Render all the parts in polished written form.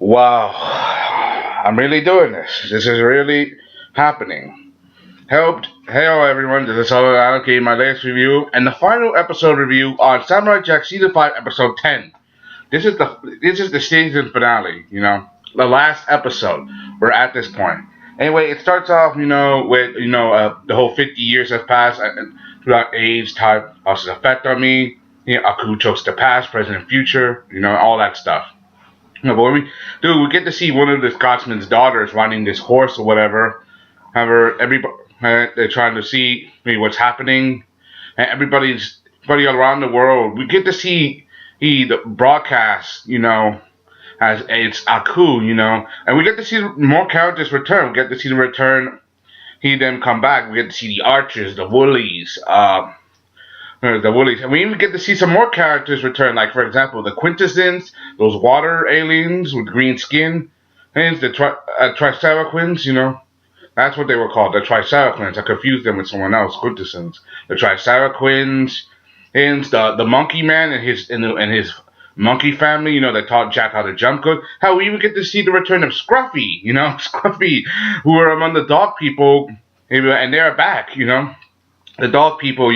Wow, I'm really doing this. This is really happening. Hello everyone, this is Solo Allocating my latest review and the final episode review on Samurai Jack Season 5 Episode 10. This is the season finale, the last episode. We're at this point. Anyway, it starts off, with, the whole 50 years have passed and throughout age, time, how's its effect on me, Aku chose the past, present, and future, all that stuff. No, but we get to see one of the Scotsman's daughters riding this horse or whatever. However, they're trying to see what's happening. And everybody around the world. We get to see the broadcast, as it's Aku, and we get to see more characters return. We get to see them return. He then come back. We get to see the archers, the woolies, the woolies. And we even get to see some more characters return, like, for example, the quintessence, those water aliens with green skin, and the Triceratops, That's what they were called, the Triceratops. I confused them with someone else, quintessence. The Triceratops, and the monkey man and his monkey family, that taught Jack how to jump good. How we even get to see the return of Scruffy, Scruffy, who were among the dog people, and they're back, the dog people,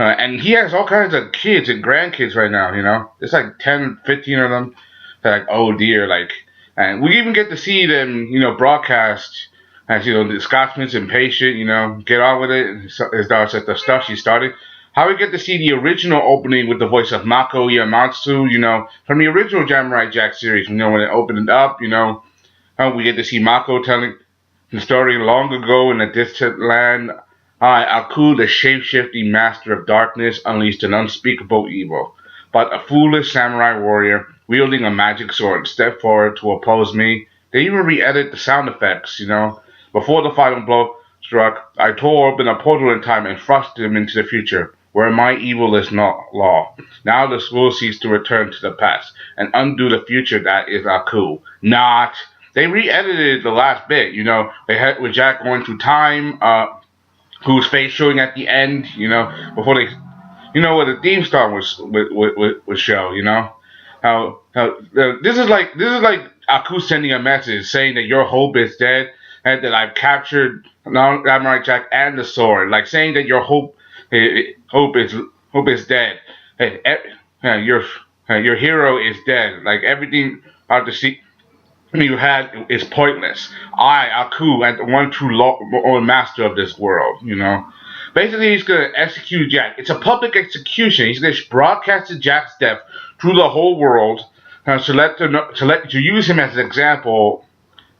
and he has all kinds of kids and grandkids right now, It's like 10, 15 of them. They're like, oh dear, like, and we even get to see them, broadcast as, the Scotsman's impatient, get on with it. His daughter said the stuff she started. How we get to see the original opening with the voice of Mako Yamatsu, from the original Samurai Jack series, when it opened up, how we get to see Mako telling the story long ago in a distant land. I, Aku, the shape-shifting master of darkness, unleashed an unspeakable evil. But a foolish samurai warrior, wielding a magic sword, stepped forward to oppose me. They even re-edit the sound effects, Before the final blow struck, I tore open a portal in time and thrust him into the future, where my evil is not law. Now the will cease to return to the past, and undo the future that is Aku. Not. They re-edited the last bit, They had with Jack going through time, whose face showing at the end, before they, where the theme song was show, this is like Aku sending a message saying that your hope is dead and that I've captured Samurai Jack and the sword, like saying that your hope is dead. Hey, your hero is dead. Like everything out to see you had is pointless. I, Aku, am the one true master of this world, Basically, he's going to execute Jack. It's a public execution. He's going to broadcast Jack's death through the whole world to use him as an example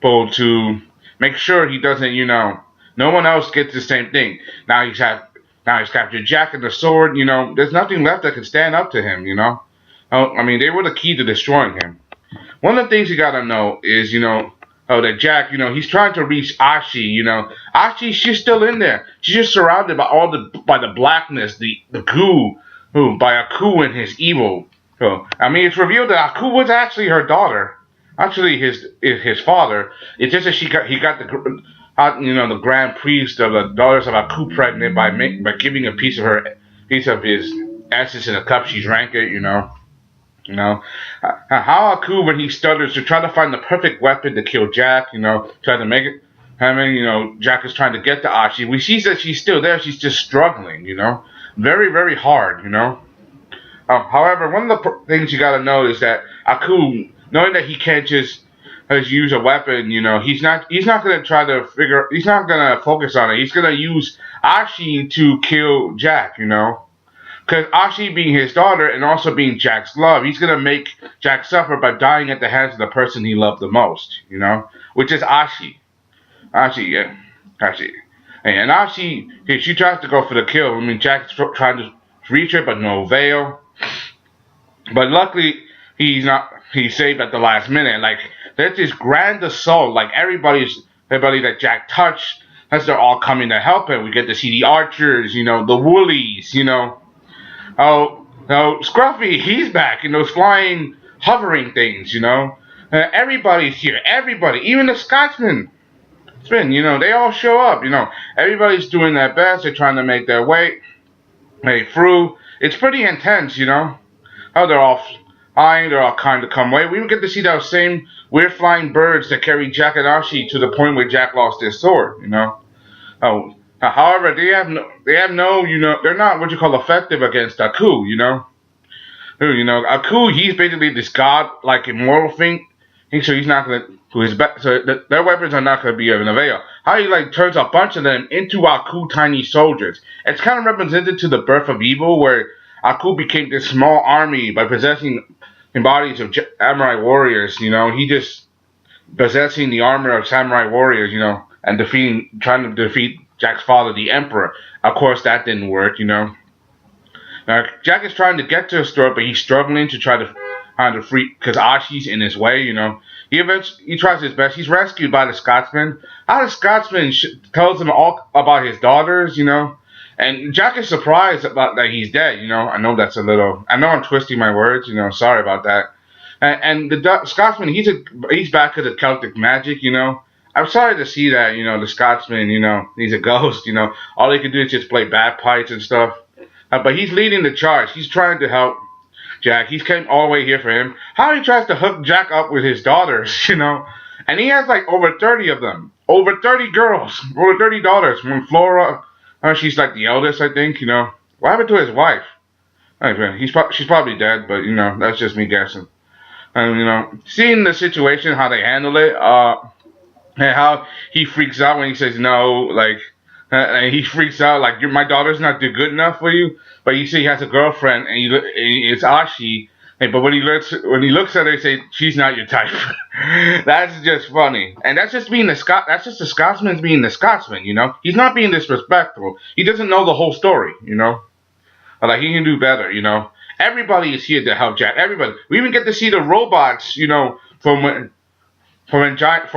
to make sure he doesn't, no one else gets the same thing. Now he's captured Jack and the sword, there's nothing left that can stand up to him, I mean, they were the key to destroying him. One of the things you gotta know is, that Jack, he's trying to reach Ashi, Ashi, she's still in there. She's just surrounded by the blackness, the goo, by Aku and his evil. So, I mean, it's revealed that Aku was actually her daughter, actually his father. It's just that he got the grand priest of the daughters of Aku pregnant by giving a piece of his essence in a cup. She drank it, how Aku, when he stutters to try to find the perfect weapon to kill Jack, try to make it. Jack is trying to get to Ashi. We see that she's still there. She's just struggling, very, very hard, However, one of the things you gotta know is that Aku, knowing that he can't just use a weapon, he's not gonna he's not gonna focus on it. He's gonna use Ashi to kill Jack, Because Ashi being his daughter and also being Jack's love, he's going to make Jack suffer by dying at the hands of the person he loved the most, which is Ashi. Ashi, yeah. Ashi. And Ashi, she tries to go for the kill. I mean, Jack's trying to reach her, but no avail. But luckily, he's saved at the last minute. Like, there's this grand assault. Like, everybody that Jack touched, as they're all coming to help him. We get to see the archers, the woolies, Oh, no, Scruffy, he's back in those flying, hovering things, Everybody's here. Everybody, even the Scotsmen. They all show up, Everybody's doing their best. They're trying to make their way through. It's pretty intense, How they're all flying. They're all kind of come away. We even get to see those same weird flying birds that carry Jack and Ashi to the point where Jack lost his sword. Oh, however, they have no, they're not what you call effective against Aku. Aku, he's basically this god like immortal thing. So he's not gonna to his back. So their weapons are not gonna be of an avail. How he like turns a bunch of them into Aku tiny soldiers. It's kind of represented to the birth of evil, where Aku became this small army by possessing the bodies of samurai warriors. He just possessing the armor of samurai warriors. And trying to defeat Jack's father, the Emperor. Of course, that didn't work. Now, Jack is trying to get to the store, but he's struggling to try to find a free because Ashi's in his way. He tries his best. He's rescued by the Scotsman. How the Scotsman tells him all about his daughters. And Jack is surprised about that he's dead. I know that's a little. I know I'm twisting my words. Sorry about that. And the Scotsman, he's back to the Celtic magic. I'm sorry to see that. The Scotsman. He's a ghost. All he can do is just play bagpipes and stuff. But he's leading the charge. He's trying to help Jack. He's came all the way here for him. How he tries to hook Jack up with his daughters, And he has like over 30 of them. Over 30 girls. Over 30 daughters. From Flora, she's like the eldest, I think, What happened to his wife? She's probably dead, but, that's just me guessing. And, seeing the situation, how they handle it, and how he freaks out when he says no, like, and he freaks out like my daughter's not good enough for you. But you see, he has a girlfriend, and it's Ashi. But when he looks at her, he say she's not your type. That's just funny, and that's just being the Scot. That's just the Scotsman being the Scotsman. He's not being disrespectful. He doesn't know the whole story. Like he can do better. Everybody is here to help Jack. Everybody. We even get to see the robots. From when Jack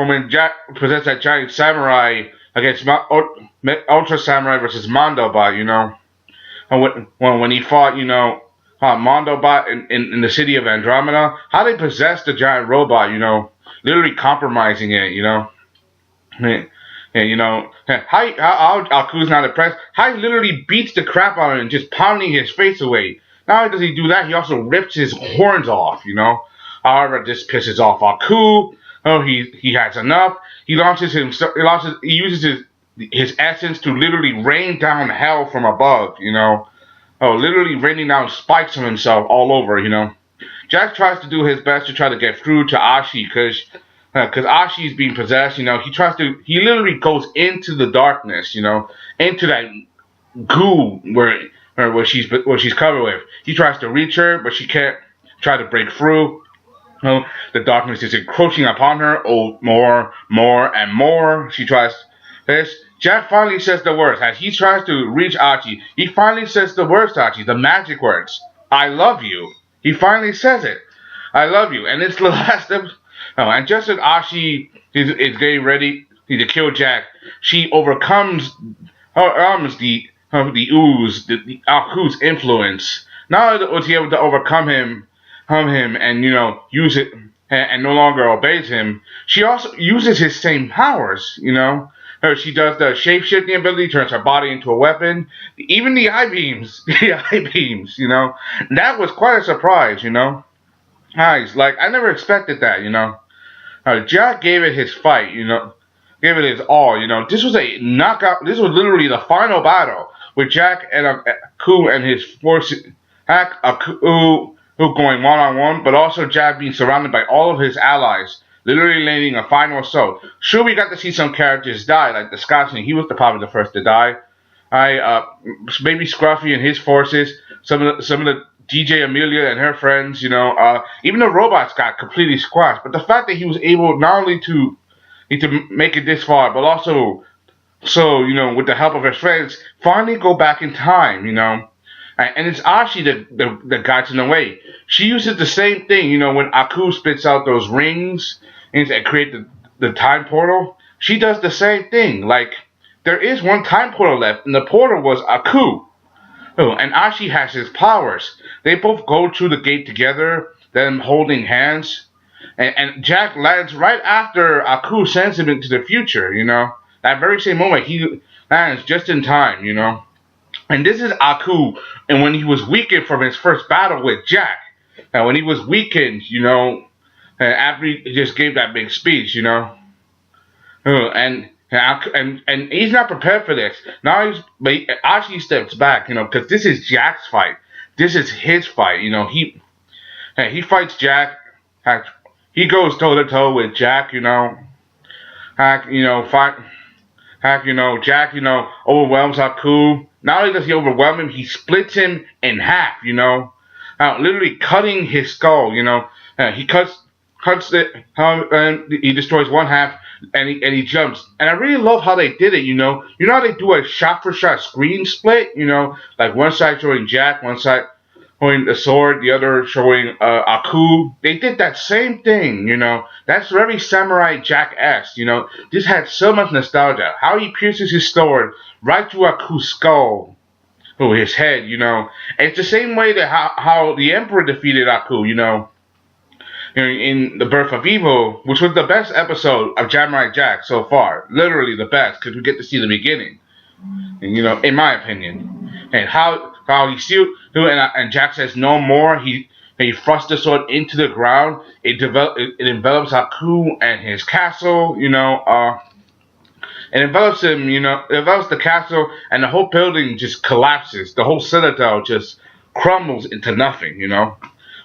possessed that giant samurai against Ultra Samurai versus Mondobot, and when he fought, Mondobot in the city of Andromeda, how they possessed the giant robot, literally compromising it, and, how Aku's not impressed, how he literally beats the crap out of him, just pounding his face away. Not only does he do that, he also rips his horns off, However, this pisses off Aku. Oh, he has enough. He uses his essence to literally rain down hell from above. Literally raining down spikes on himself all over. Jack tries to do his best to try to get through to Ashi because Ashi is being possessed. He literally goes into the darkness. Into that goo where she's covered with. He tries to reach her, but she can't try to break through. The darkness is encroaching upon her. Oh, more, and more. She tries this. Jack finally says the words. As he tries to reach Achi, he finally says the words to Achi, the magic words. I love you. He finally says it. I love you. And it's the last of... and just as Ashi is getting ready to kill Jack, she overcomes the ooze, the Aku's influence. Not only was he able to overcome him and use it and no longer obeys him, she also uses his same powers. She does the shape-shifting ability, turns her body into a weapon. Even the eye beams, that was quite a surprise. Nice, like I never expected that. Jack gave it his fight. Gave it his all. This was a knockout. This was literally the final battle with Jack and Aku and his forces. Aku going one-on-one, but also Jack being surrounded by all of his allies, literally landing a final assault. Sure, we got to see some characters die, like the Scotsman. He was probably the first to die. Maybe Scruffy and his forces, some of the DJ Amelia and her friends, even the robots got completely squashed. But the fact that he was able not only to make it this far, but also, with the help of his friends, finally go back in time, And it's Ashi that guides in the way. She uses the same thing, when Aku spits out those rings and create the time portal. She does the same thing. Like, there is one time portal left, and the portal was Aku. Oh, and Ashi has his powers. They both go through the gate together, them holding hands. And Jack lands right after Aku sends him into the future, That very same moment, he lands just in time, And this is Aku, and when he was weakened from his first battle with Jack. And when he was weakened, and after he just gave that big speech, and he's not prepared for this. Now but Ashi steps back, because this is Jack's fight. This is his fight. He fights Jack. Heck, he goes toe to toe with Jack. Fight. Heck, Jack, overwhelms Haku. Not only does he overwhelm him, he splits him in half. Literally cutting his skull. He cuts it, and he destroys one half, and he jumps. And I really love how they did it. How they do a shot for shot screen split. Like one side showing Jack, one side showing the sword, the other showing Aku. They did that same thing. That's very Samurai Jack-esque. This had so much nostalgia. How he pierces his sword right through Aku's skull. His head, And it's the same way that how the Emperor defeated Aku, in The Birth of Evil, which was the best episode of Samurai Jack so far. Literally the best, because we get to see the beginning. And, in my opinion. And how he still do it, and Jack says no more. He thrusts the sword into the ground. It envelops Haku and his castle. It envelops him. It envelops the castle, and the whole building just collapses. The whole citadel just crumbles into nothing.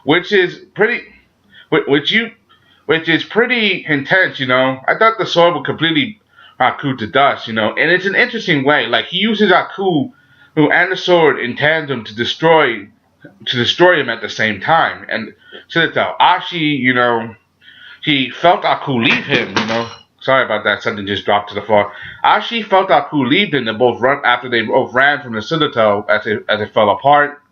Which is pretty, which is pretty intense. I thought the sword would completely Haku to dust. And it's an interesting way. Like he uses Haku and the sword in tandem to destroy him at the same time. And Citadel Ashi, he felt Aku leave him. Sorry about that. Something just dropped to the floor. Ashi felt Aku leave him. They both run after they both ran from the Citadel as it fell apart.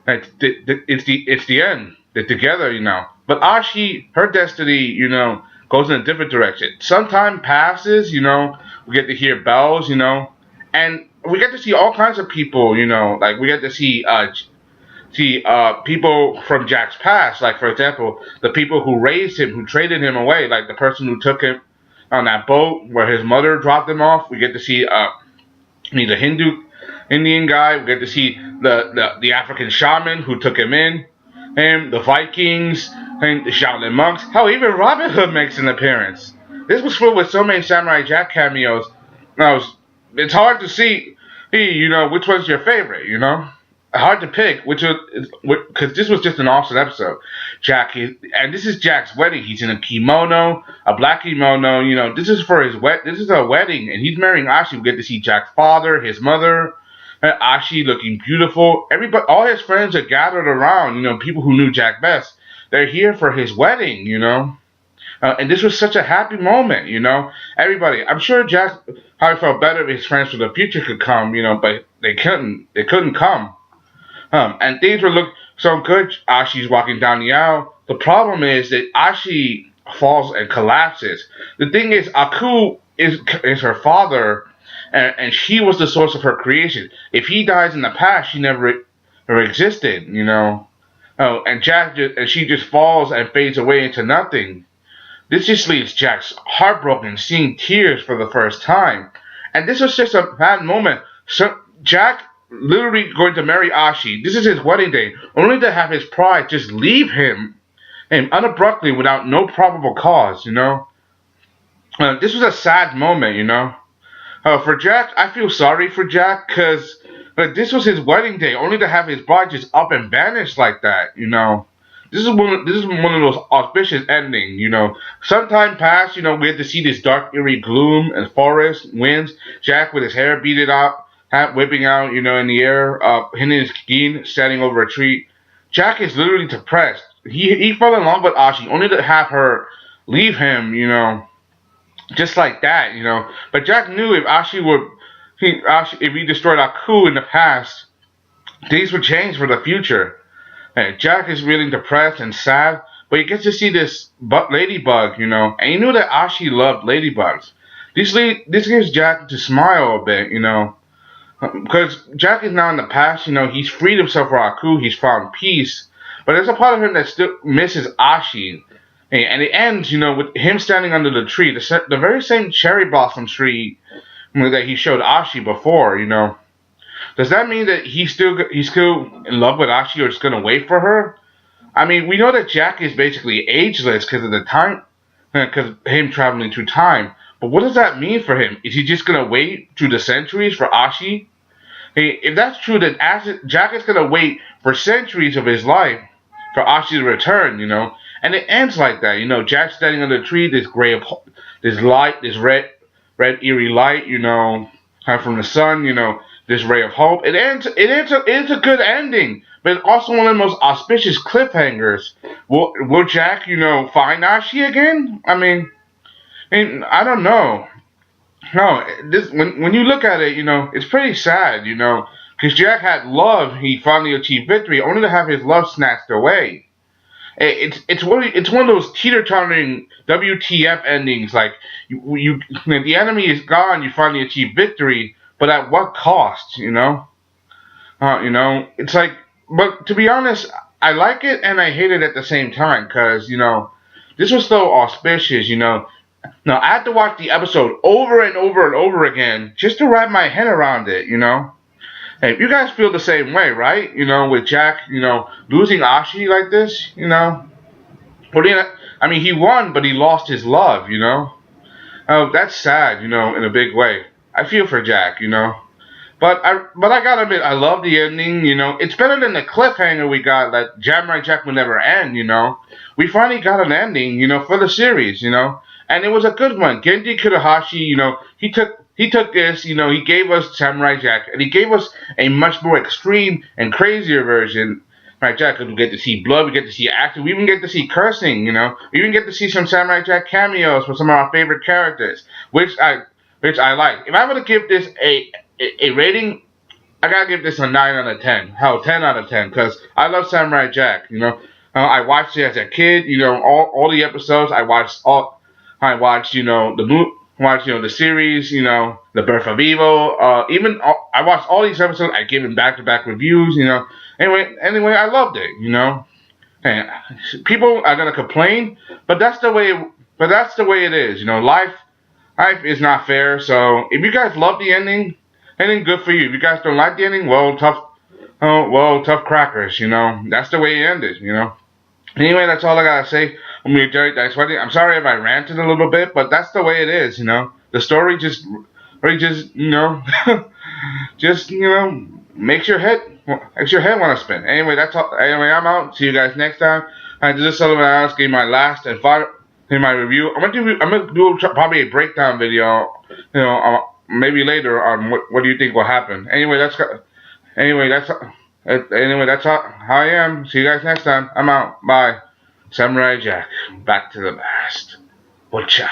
It's the end. They're together. But Ashi, her destiny, goes in a different direction. Some time passes. We get to hear bells. And we get to see all kinds of people, like we get to see people from Jack's past, like for example, the people who raised him, who traded him away, like the person who took him on that boat where his mother dropped him off. We get to see he's a Indian guy. We get to see the African shaman who took him in, and the Vikings and the Shaolin monks. Hell, even Robin Hood makes an appearance. This was filled with so many Samurai Jack cameos. It's hard to see, which one's your favorite, Hard to pick, because this was just an awesome episode. And this is Jack's wedding. He's in a kimono, a black kimono, this is for this is a wedding, and he's marrying Ashi. We get to see Jack's father, his mother, Ashi looking beautiful. All his friends are gathered around, people who knew Jack best. They're here for his wedding, and this was such a happy moment, Everybody, I'm sure Jack probably felt better if his friends from the future could come, but they couldn't. They couldn't come. And things were looking so good. Ashi's walking down the aisle. The problem is that Ashi falls and collapses. The thing is, Aku is her father, and she was the source of her creation. If he dies in the past, she never existed, and she just falls and fades away into nothing. This just leaves Jack's heartbroken, seeing tears for the first time. And this was just a bad moment. So Jack literally going to marry Ashi. This is his wedding day, only to have his pride just leave him and unabruptly without no probable cause, this was a sad moment, For Jack, I feel sorry for Jack because this was his wedding day, only to have his bride just up and vanish like that, This is one of those auspicious endings, Some time passed, we had to see this dark, eerie gloom and forest, winds, Jack with his hair beaded up, hat whipping out, in the air, hitting his skin, standing over a tree. Jack is literally depressed. He fell in love with Ashi, only to have her leave him, just like that, But Jack knew if if he destroyed Aku in the past, things would change for the future. And Jack is really depressed and sad, but he gets to see this ladybug, and he knew that Ashi loved ladybugs. This gives Jack to smile a bit, because Jack is now in the past, he's freed himself from Aku, he's found peace, but there's a part of him that still misses Ashi. And it ends, with him standing under the tree, the very same cherry blossom tree that he showed Ashi before, Does that mean that he's still in love with Ashi or just gonna wait for her? I mean, we know that Jack is basically ageless because of the time, because him traveling through time. But what does that mean for him? Is he just gonna wait through the centuries for Ashi? Hey, if that's true, then Jack is gonna wait for centuries of his life for Ashi to return. And it ends like that. Jack standing under a tree, this light, this red eerie light. Coming from the sun. This ray of hope. It ends a good ending, but it's also one of the most auspicious cliffhangers. Will Jack, find Ashi again? I don't know. No, this when you look at it, it's pretty sad, because Jack had love, he finally achieved victory, only to have his love snatched away. It's one of those teeter-tottering WTF endings, like the enemy is gone, you finally achieve victory, but at what cost, it's like, but to be honest, I like it and I hate it at the same time, because this was so auspicious, Now I had to watch the episode over and over and over again just to wrap my head around it. Hey, you guys feel the same way, right? With Jack, losing Ashi like this. But he won, but he lost his love. Oh, that's sad, in a big way. I feel for Jack. But I gotta admit, I love the ending. It's better than the cliffhanger we got that Samurai Jack will never end. We finally got an ending, for the series. And it was a good one. Genji Kurahashi, he took this, he gave us Samurai Jack, and he gave us a much more extreme and crazier version. Samurai Jack, we get to see blood, we get to see action, we even get to see cursing. We even get to see some Samurai Jack cameos for some of our favorite characters, which I like. If I were to give this a rating, I gotta give this a 9 out of 10. Hell, 10 out of 10, because I love Samurai Jack. I watched it as a kid, all the episodes. I watched, the series, the Birth of Evil. I watched all these episodes. I gave them back-to-back reviews. Anyway, I loved it. And people are gonna complain, but that's the way. But that's the way it is. Life is not fair. So if you guys love the ending good for you. If you guys don't like the ending, well, tough. Oh, well, tough crackers. That's the way it ended. Anyway, that's all I gotta say. I'm gonna Jerry. Thanks for watching. I'm sorry if I ranted a little bit, but that's the way it is. The story just just makes your head want to spin. Anyway, that's all. Anyway, I'm out. See you guys next time. This is Sullivan Alex gave my last and final in my review. I'm gonna do probably a breakdown video. Maybe later on what do you think will happen. Anyway that's how I am. See you guys next time. I'm out. Bye. Samurai Jack, back to the past. Butcha.